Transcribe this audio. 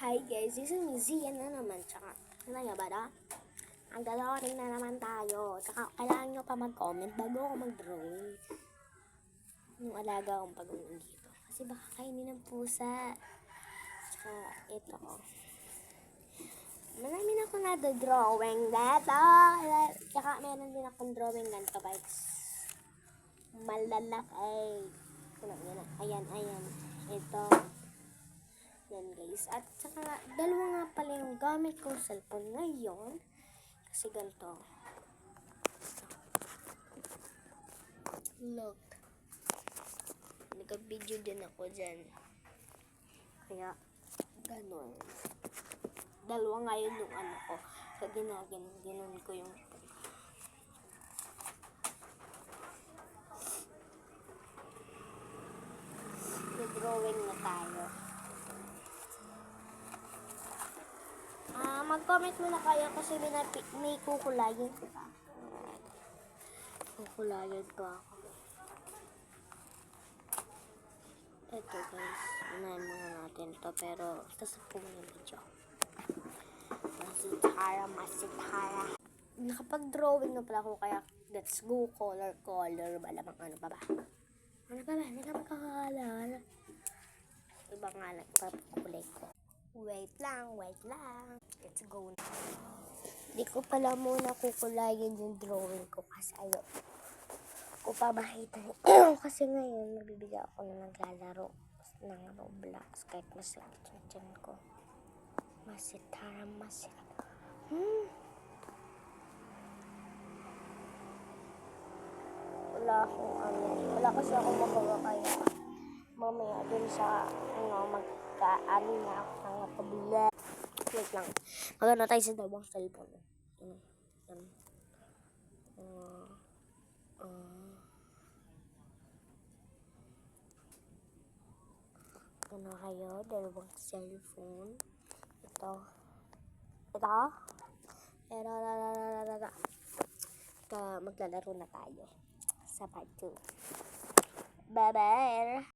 Hi guys, this is Zia na naman. Tsaka, ano nga ba na? Ang drawing na naman tayo. Tsaka, kailangan nyo pa mag-comment bago ako mag-drawing. Yung alaga akong pag-uwi dito. Kasi baka kainin ng pusa. Tsaka, ito ko. Marami na ako na-drawing dito. Tsaka, meron din akong drawing ganito guys. Malalaki. Ayan. Ito. Yan guys. At saka, dalawa nga pala yung gamit kong cellphone ngayon. Kasi ganito. Look. Nag-video din ako dyan. Kaya, ganun. Dalawa nga yun yung ano ko. So, ginanon ko yung drawing na tayo. Mag-comment muna kayo kasi may kukulayin pa. Kukulayin pa ako. Ito guys, unahin muna natin to pero tasap ko muna yung video. Masitara. Nakapag-drawing na pala ako kaya let's go color. Malamang ano pa ba? Ano pa ba? Hindi ka magkakaalala. Iba nga lang kulay ko. Wait lang. Let's go. Hindi ko pala muna kukulayin yung drawing ko kasi ayok ko pa makita. Kasi ngayon, magbibigay ako na naglalaro ng Roblox kahit masakit yung tiyan ko. Masitara. Wala kasi ako magawa kaya mamaya dun sa magkaano na ako ng pabila. Wait lang. Magano tayo sa dalawang cellphone. Ano kayo? Dalawang cellphone. Ito. Maglalaro na tayo sa part 2. Bye-bye!